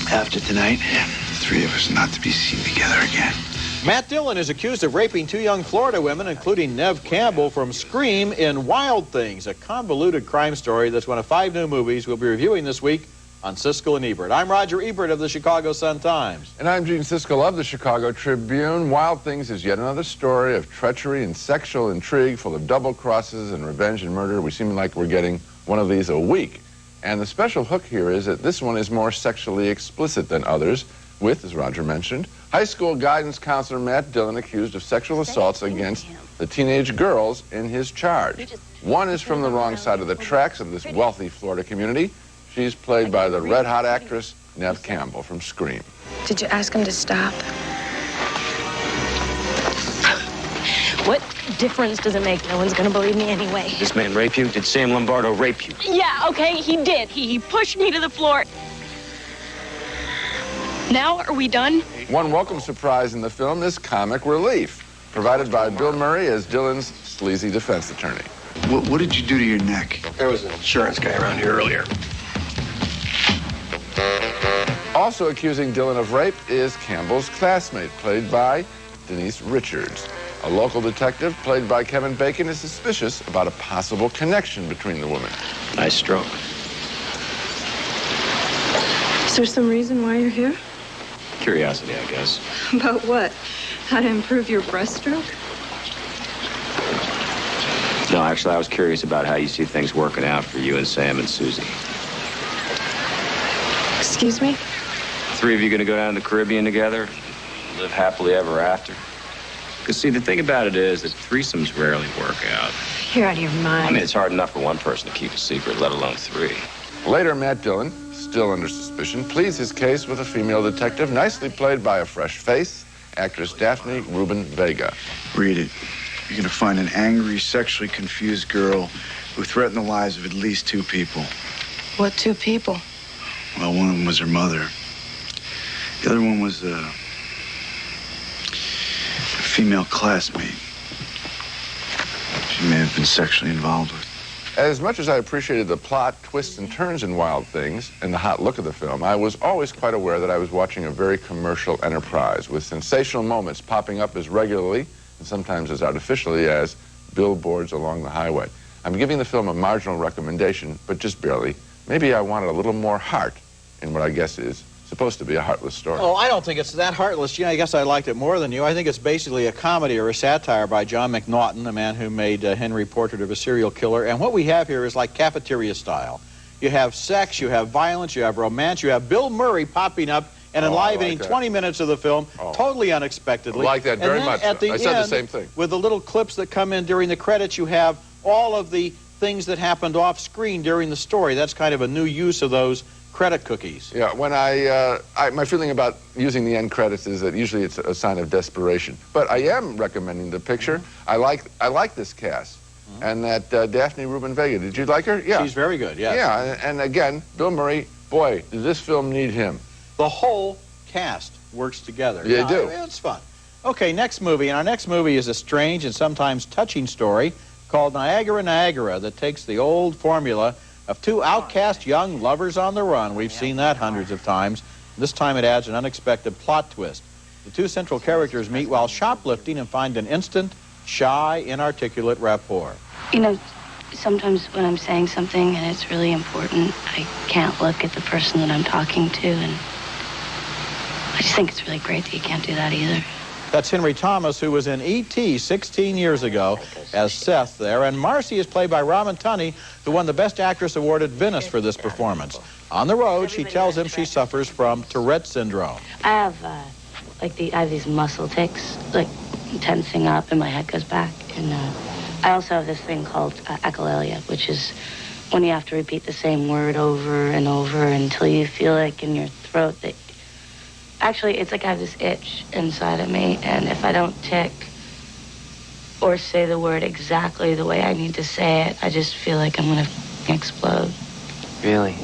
After tonight, the three of us not to be seen together again. Matt Dillon is accused of raping two young Florida women, including Neve Campbell from Scream in Wild Things, a convoluted crime story that's one of 5 new movies we'll be reviewing this week on Siskel and Ebert. I'm Roger Ebert of the Chicago Sun-Times. And I'm Gene Siskel of the Chicago Tribune. Wild Things is yet another story of treachery and sexual intrigue full of double crosses and revenge and murder. We seem like we're getting one of these a week. And the special hook here is that this one is more sexually explicit than others, with, as Roger mentioned, high school guidance counselor Matt Dillon accused of sexual assaults against the teenage girls in his charge. One is from the wrong side of the tracks of this wealthy Florida community. She's played by the red-hot actress Neve Campbell from Scream. Did you ask him to stop? What difference does it make? No one's gonna believe me anyway. Did this man rape you? Did Sam Lombardo rape you? Yeah, okay, he did. He pushed me to the floor. Now, are we done? One welcome surprise in the film is comic relief, provided by Bill Murray as Dillon's sleazy defense attorney. What did you do to your neck? There was an insurance guy around here earlier. Also accusing Dillon of rape is Campbell's classmate, played by Denise Richards. A local detective, played by Kevin Bacon, is suspicious about a possible connection between the women. Nice stroke. Is there some reason why you're here? Curiosity, I guess. About what? How to improve your breaststroke? No, actually, I was curious about how you see things working out for you and Sam and Susie. Excuse me? 3 of you gonna go down to the Caribbean together? Live happily ever after? Because, see, the thing about it is that threesomes rarely work out. You're out of your mind. I mean, it's hard enough for one person to keep a secret, let alone 3. Later, Matt Dillon, still under suspicion, pleads his case with a female detective, nicely played by a fresh face, actress Daphne Rubin Vega. Read it. You're gonna find an angry, sexually confused girl who threatened the lives of at least 2 people. What 2 people? Well, one of them was her mother. The other one was a female classmate she may have been sexually involved with. As much as I appreciated the plot, twists, and turns in Wild Things and the hot look of the film, I was always quite aware that I was watching a very commercial enterprise with sensational moments popping up as regularly and sometimes as artificially as billboards along the highway. I'm giving the film a marginal recommendation, but just barely. Maybe I wanted a little more heart in what I guess is supposed to be a heartless story. Oh, I don't think it's that heartless. I guess I liked it more than you. I think it's basically a comedy or a satire by John McNaughton, the man who made Henry, Portrait of a Serial Killer. And what we have here is like cafeteria style. You have sex, you have violence, you have romance, you have Bill Murray popping up and enlivening 20 minutes of the film, totally unexpectedly. I like that very much. At the I end, said the same thing. With the little clips that come in during the credits, you have all of the things that happened off screen during the story. That's kind of a new use of those credit cookies. Yeah, when my feeling about using the end credits is that usually it's a sign of desperation. But I am recommending the picture. I like this cast. And that Daphne Rubin Vega, did you like her? Yeah. She's very good, yes. Yeah, and again, Bill Murray, boy, did this film need him. The whole cast works together. They do. It's fun. Okay, next movie. And our next movie is a strange and sometimes touching story called Niagara Niagara that takes the old formula of 2 outcast young lovers on the run. We've seen that hundreds of times. This time it adds an unexpected plot twist. The 2 central characters meet while shoplifting and find an instant, shy, inarticulate rapport. You know, sometimes when I'm saying something and it's really important, I can't look at the person that I'm talking to, and I just think it's really great that you can't do that either. That's Henry Thomas, who was in E.T. 16 years ago as Seth there. And Marcy is played by Raman Tunney, who won the Best Actress Award at Venice for this performance. On the road, she tells him she suffers from Tourette syndrome. I have, I have these muscle tics, like tensing up and my head goes back. And I also have this thing called echolalia, which is when you have to repeat the same word over and over until you feel like in your throat that... Actually, it's like I have this itch inside of me, and if I don't tick or say the word exactly the way I need to say it, I just feel like I'm gonna explode. Really?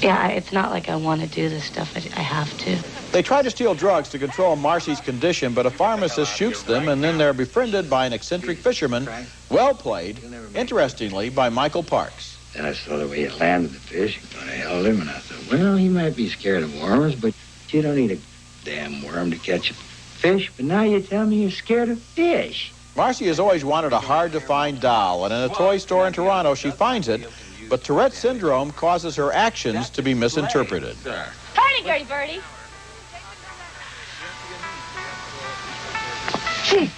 Yeah, it's not like I want to do this stuff. I have to. They try to steal drugs to control Marcy's condition, but a pharmacist shoots them, and then they're befriended by an eccentric fisherman, well played, interestingly, by Michael Parks. Then I saw the way he landed the fish. I held him, and I thought, well, he might be scared of worms, but you don't need a damn worm to catch a fish. But now you tell me you're scared of fish. Marcy has always wanted a hard-to-find doll, and in a toy store in Toronto, she finds it, but Tourette syndrome causes her actions to be misinterpreted. Party, Gertie Birdie.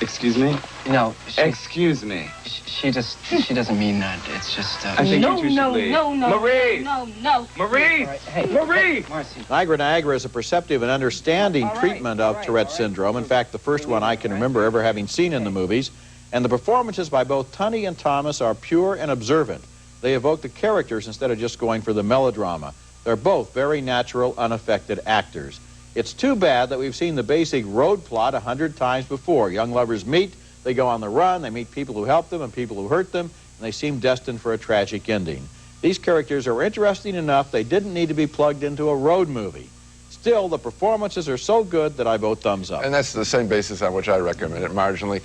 Excuse me? No, Excuse me. she doesn't mean that. It's just, I think you two should leave. No. Marie! No. Marie! Hey, Marie! Marcy. Niagara Niagara is a perceptive and understanding treatment of Tourette syndrome. In fact, the first one I can remember ever having seen in the movies. And the performances by both Tunney and Thomas are pure and observant. They evoke the characters instead of just going for the melodrama. They're both very natural, unaffected actors. It's too bad that we've seen the basic road plot 100 times before. Young lovers meet, they go on the run, they meet people who help them and people who hurt them, and they seem destined for a tragic ending. These characters are interesting enough they didn't need to be plugged into a road movie. Still, the performances are so good that I vote thumbs up. And that's the same basis on which I recommend it marginally.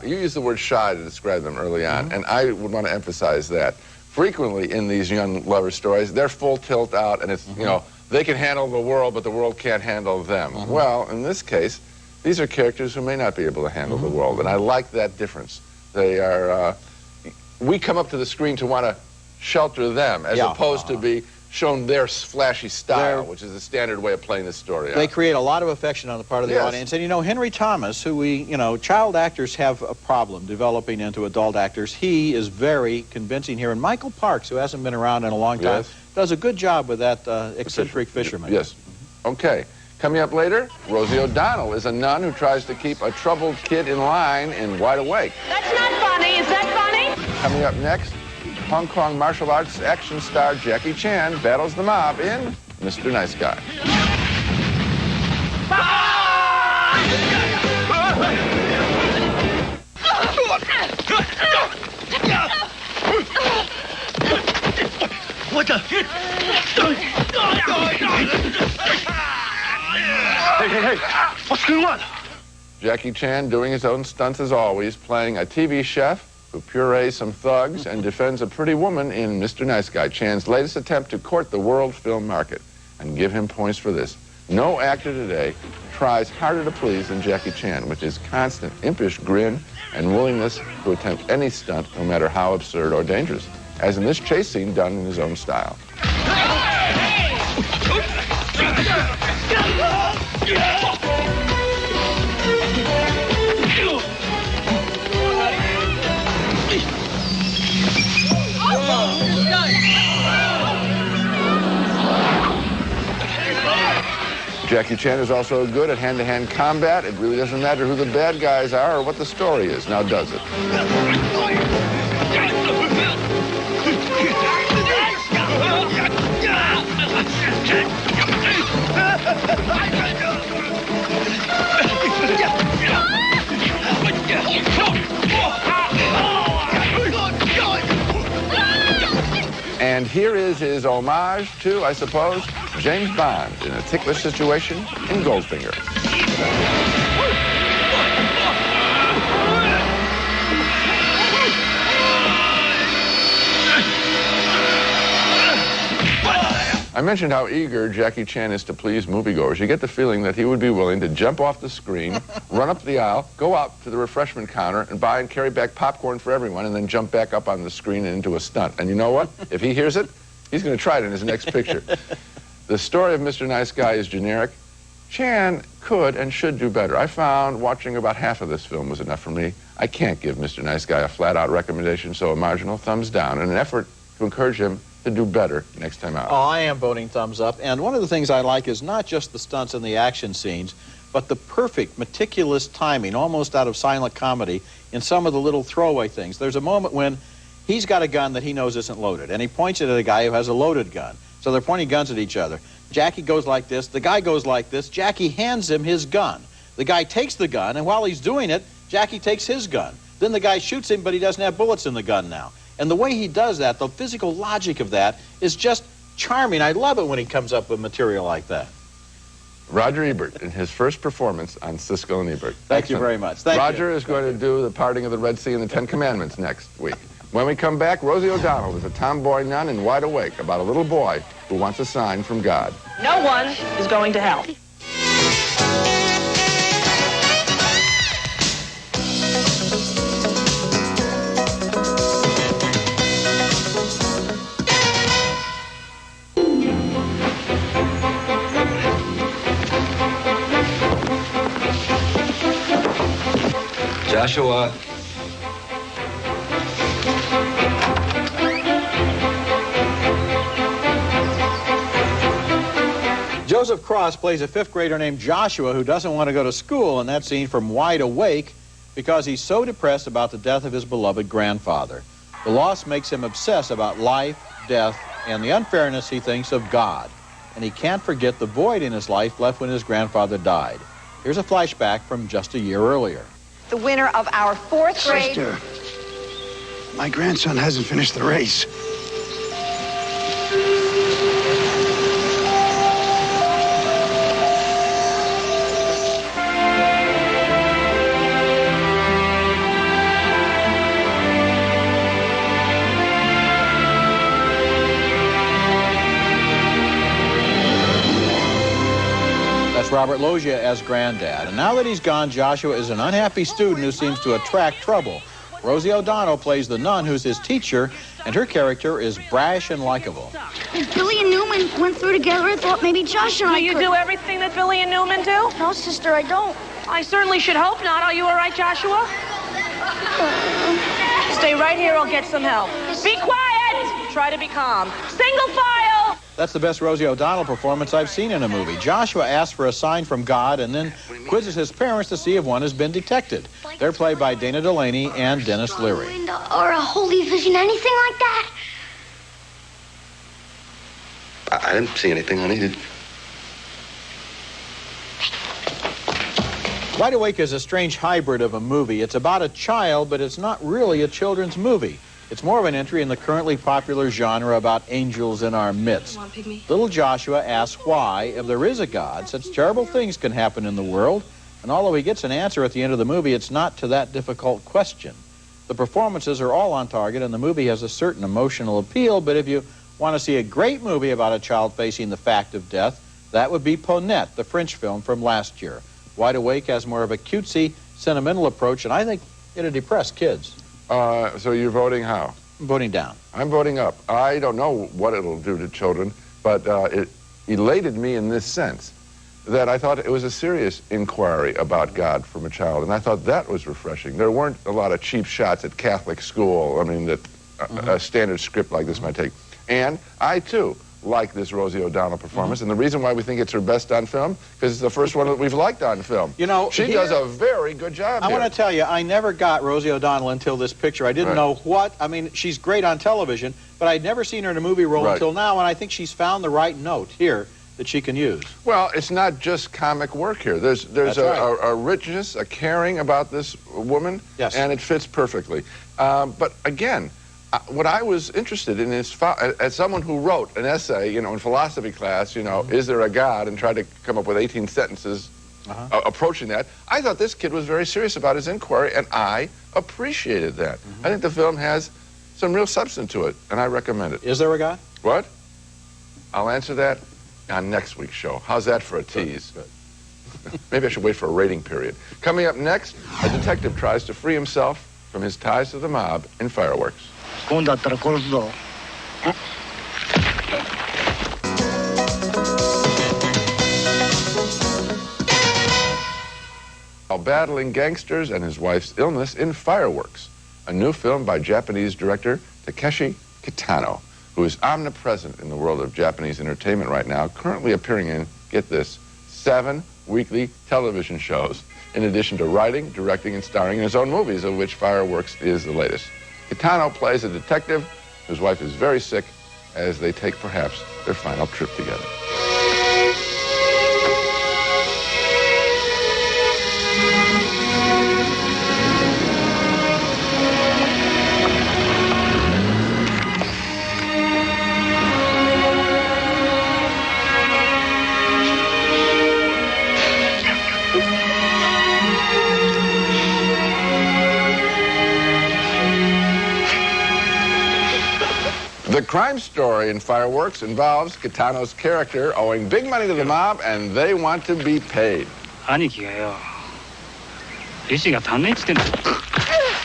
You used the word shy to describe them early on, and I would want to emphasize that. Frequently in these young lover stories, they're full tilt out, and it's, you know, they can handle the world, but the world can't handle them. Well, in this case, these are characters who may not be able to handle the world, and I like that difference. They are, we come up to the screen to want to shelter them, as opposed to be shown their flashy style, which is the standard way of playing the story out. They create a lot of affection on the part of the audience. And, you know, Henry Thomas, who child actors have a problem developing into adult actors. He is very convincing here. And Michael Parks, who hasn't been around in a long time, does a good job with that eccentric fisherman. Yes. Okay. Coming up later, Rosie O'Donnell is a nun who tries to keep a troubled kid in line in Wide Awake. That's not funny. Is that funny? Coming up next, Hong Kong martial arts action star Jackie Chan battles the mob in Mr. Nice Guy. What the? Hey, what's going on? Jackie Chan doing his own stunts as always, playing a TV chef who purees some thugs and defends a pretty woman in Mr. Nice Guy, Chan's latest attempt to court the world film market. And give him points for this. No actor today tries harder to please than Jackie Chan, with his constant impish grin and willingness to attempt any stunt, no matter how absurd or dangerous, as in this chase scene done in his own style. Jackie Chan is also good at hand-to-hand combat. It really doesn't matter who the bad guys are or what the story is, now does it? And here is his homage to, I suppose, James Bond in a ticklish situation in Goldfinger. I mentioned how eager Jackie Chan is to please moviegoers. You get the feeling that he would be willing to jump off the screen, run up the aisle, go out to the refreshment counter, and buy and carry back popcorn for everyone, and then jump back up on the screen and into a stunt. And you know what? If he hears it, he's going to try it in his next picture. The story of Mr. Nice Guy is generic. Chan could and should do better. I found watching about half of this film was enough for me. I can't give Mr. Nice Guy a flat-out recommendation, so a marginal thumbs down in an effort to encourage him to do better next time out. Oh, I am voting thumbs up. And one of the things I like is not just the stunts and the action scenes, but the perfect, meticulous timing, almost out of silent comedy, in some of the little throwaway things. There's a moment when He's got a gun that he knows isn't loaded, and he points it at a guy who has a loaded gun. So they're pointing guns at each other. Jackie goes like this, the guy goes like this, Jackie hands him his gun. The guy takes the gun, and while he's doing it, Jackie takes his gun. Then the guy shoots him, but he doesn't have bullets in the gun now. And the way he does that, the physical logic of that, is just charming. I love it when he comes up with material like that. Roger Ebert in his first performance on Siskel and Ebert. Thank you very much. Thank Roger you. is going to do the parting of the Red Sea and the Ten Commandments next week. When we come back, Rosie O'Donnell is a tomboy nun in Wide Awake about a little boy who wants a sign from God. No one is going to hell. Joshua. Joseph Cross plays a fifth grader named Joshua who doesn't want to go to school in that scene from Wide Awake because he's so depressed about the death of his beloved grandfather. The loss makes him obsess about life, death, and the unfairness he thinks of God. And he can't forget the void in his life left when his grandfather died. Here's a flashback from just a year earlier. The winner of our fourth grade... Sister, my grandson hasn't finished the race. Robert Loggia as Granddad. And now that he's gone, Joshua is an unhappy student who seems to attract trouble. Rosie O'Donnell plays the nun who's his teacher, and her character is brash and likable. If Billy and Newman went through together, I thought maybe Josh and I could. Do you do everything that Billy and Newman do? No, sister, I don't. I certainly should hope not. Are you all right, Joshua? Stay right here, I'll get some help. Be quiet! Try to be calm. Single file! That's the best Rosie O'Donnell performance I've seen in a movie. Joshua asks for a sign from God and then quizzes his parents to see if one has been detected. They're played by Dana Delaney and Dennis Leary. Or a holy vision, anything like that? I didn't see anything, honey. Wide Awake is a strange hybrid of a movie. It's about a child, but it's not really a children's movie. It's more of an entry in the currently popular genre about angels in our midst. Come on, Pygmy. Little Joshua asks why, if there is a God, such terrible things can happen in the world. And although he gets an answer at the end of the movie, it's not to that difficult question. The performances are all on target, and the movie has a certain emotional appeal, but if you want to see a great movie about a child facing the fact of death, that would be Ponette, the French film from last year. Wide Awake has more of a cutesy, sentimental approach, and I think it'll depress kids. So you're voting how? I'm voting down. I'm voting up. I don't know what it'll do to children, but it elated me in this sense that I thought it was a serious inquiry about God from a child, and I thought that was refreshing. There weren't a lot of cheap shots at Catholic school, I mean, that a standard script like this might take. And I, too, like this Rosie O'Donnell performance, and the reason why we think it's her best on film, because it's the first one that we've liked on film. You know, she does a very good job I here. want to tell you, I never got Rosie O'Donnell until this picture. I didn't know what, I mean, she's great on television, but I'd never seen her in a movie role until now, and I think she's found the right note here that she can use. Well, it's not just comic work here. There's a richness, a caring about this woman, and it fits perfectly. But again, what I was interested in is, as someone who wrote an essay, in philosophy class, is there a God, and tried to come up with 18 sentences approaching that, I thought this kid was very serious about his inquiry, and I appreciated that. I think the film has some real substance to it, and I recommend it. Is there a God? What? I'll answer that on next week's show. How's that for a tease? Good. Maybe I should wait for a rating period. Coming up next, a detective tries to free himself from his ties to the mob in Fireworks. While battling gangsters and his wife's illness in Fireworks, a new film by Japanese director Takeshi Kitano, who is omnipresent in the world of Japanese entertainment right now, currently appearing in, get this, 7 weekly television shows, in addition to writing, directing, and starring in his own movies, of which Fireworks is the latest. Kitano plays a detective whose wife is very sick as they take perhaps their final trip together. The crime story in Fireworks involves Kitano's character owing big money to the mob, and they want to be paid.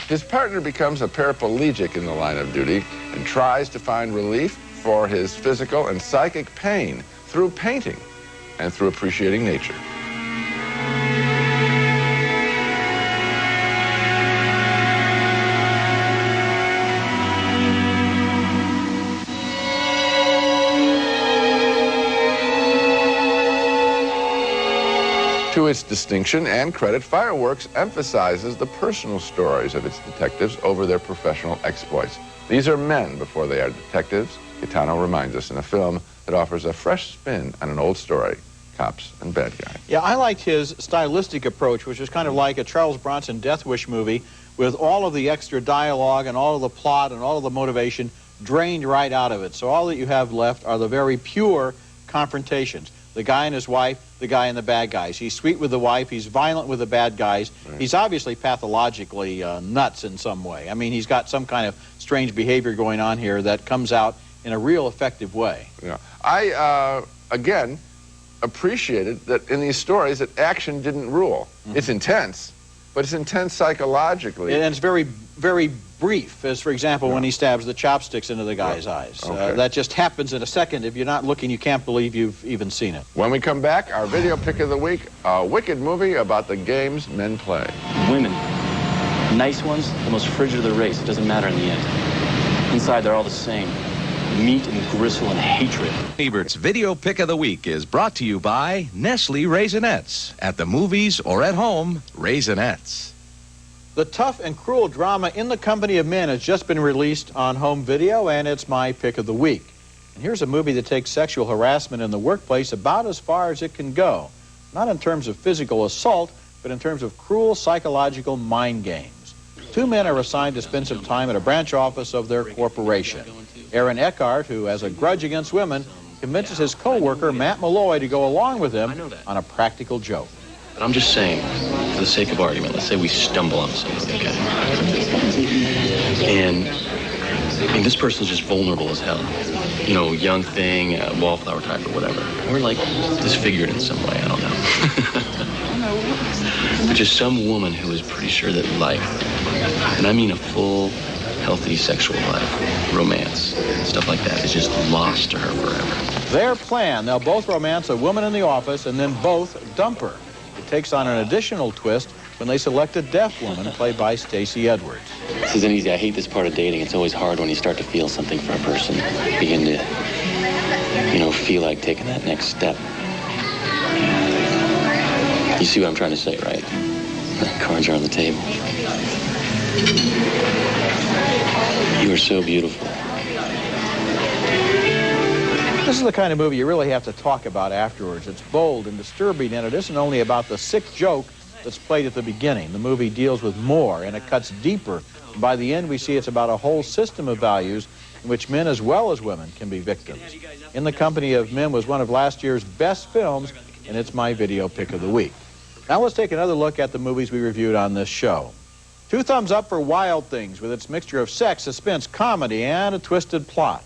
His partner becomes a paraplegic in the line of duty and tries to find relief for his physical and psychic pain through painting and through appreciating nature. To its distinction and credit, Fireworks emphasizes the personal stories of its detectives over their professional exploits. These are men before they are detectives. Kitano reminds us in a film that offers a fresh spin on an old story, Cops and Bad Guys. Yeah, I liked his stylistic approach, which is kind of like a Charles Bronson Death Wish movie with all of the extra dialogue and all of the plot and all of the motivation drained right out of it. So all that you have left are the very pure confrontations. The guy and his wife, the guy and the bad guys. He's sweet with the wife, he's violent with the bad guys. Right. He's obviously pathologically nuts in some way. I mean, he's got some kind of strange behavior going on here that comes out in a real effective way. Yeah. I, again, appreciated that in these stories that action didn't rule. Mm-hmm. It's intense, but it's intense psychologically. And it's very, very brief, as for example, when he stabs the chopsticks into the guy's eyes. Okay. That just happens in a second. If you're not looking, you can't believe you've even seen it. When we come back, our video pick of the week, a wicked movie about the games men play. Women, nice ones, the most frigid of the race. It doesn't matter in the end. Inside, they're all the same. Meat and gristle and hatred. Ebert's video pick of the week is brought to you by Nestle Raisinets. At the movies or at home, Raisinets. The tough and cruel drama In the Company of Men has just been released on home video, and it's my pick of the week. And here's a movie that takes sexual harassment in the workplace about as far as it can go. Not in terms of physical assault, but in terms of cruel psychological mind games. Two men are assigned to spend some time at a branch office of their corporation. Aaron Eckhart, who has a grudge against women, convinces his co-worker, Matt Malloy, to go along with him on a practical joke. But I'm just saying, for the sake of argument, let's say we stumble on somebody, okay? And I mean, this person's just vulnerable as hell. You know, young thing, wallflower type or whatever. Or like disfigured in some way, I don't know. But just some woman who is pretty sure that life, and I mean a full, healthy sexual life, romance, stuff like that, is just lost to her forever. Their plan, they'll both romance a woman in the office and then both dump her. It takes on an additional twist when they select a deaf woman played by Stacey Edwards. This isn't easy. I hate this part of dating. It's always hard when you start to feel something for a person. Begin to, you know, feel like taking that next step. You see what I'm trying to say, right? Cards are on the table. You are so beautiful. This is the kind of movie you really have to talk about afterwards. It's bold and disturbing, and it isn't only about the sick joke that's played at the beginning. The movie deals with more, and it cuts deeper. By the end, we see it's about a whole system of values in which men as well as women can be victims. In the Company of Men was one of last year's best films, and it's my video pick of the week. Now let's take another look at the movies we reviewed on this show. 2 thumbs up for Wild Things, with its mixture of sex, suspense, comedy, and a twisted plot.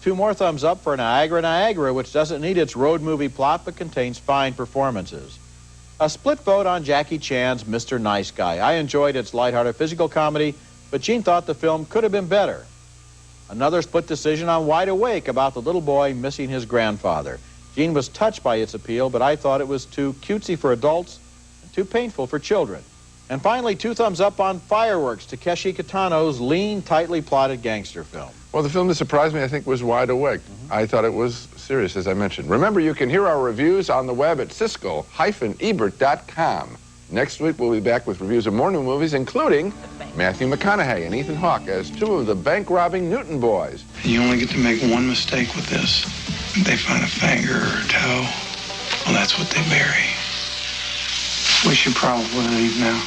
2 more thumbs up for Niagara Niagara, which doesn't need its road movie plot but contains fine performances. A split vote on Jackie Chan's Mr. Nice Guy. I enjoyed its lighthearted physical comedy, but Gene thought the film could have been better. Another split decision on Wide Awake, about the little boy missing his grandfather. Gene was touched by its appeal, but I thought it was too cutesy for adults and too painful for children. And finally, 2 thumbs up on Fireworks, Takeshi Kitano's lean, tightly plotted gangster film. Well, the film that surprised me, I think, was Wide Awake. I thought it was serious, as I mentioned. Remember, you can hear our reviews on the web at Siskel-Ebert.com. Next week, we'll be back with reviews of more new movies, including Matthew McConaughey and Ethan Hawke as two of the bank-robbing Newton boys. You only get to make one mistake with this. They find a finger or a toe. Well, that's what they bury. We should probably leave now.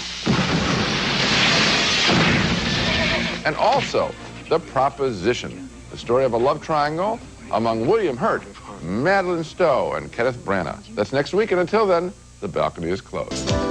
And also, The Proposition, the story of a love triangle among William Hurt, Madeline Stowe, and Kenneth Branagh. That's next week, and until then, the balcony is closed.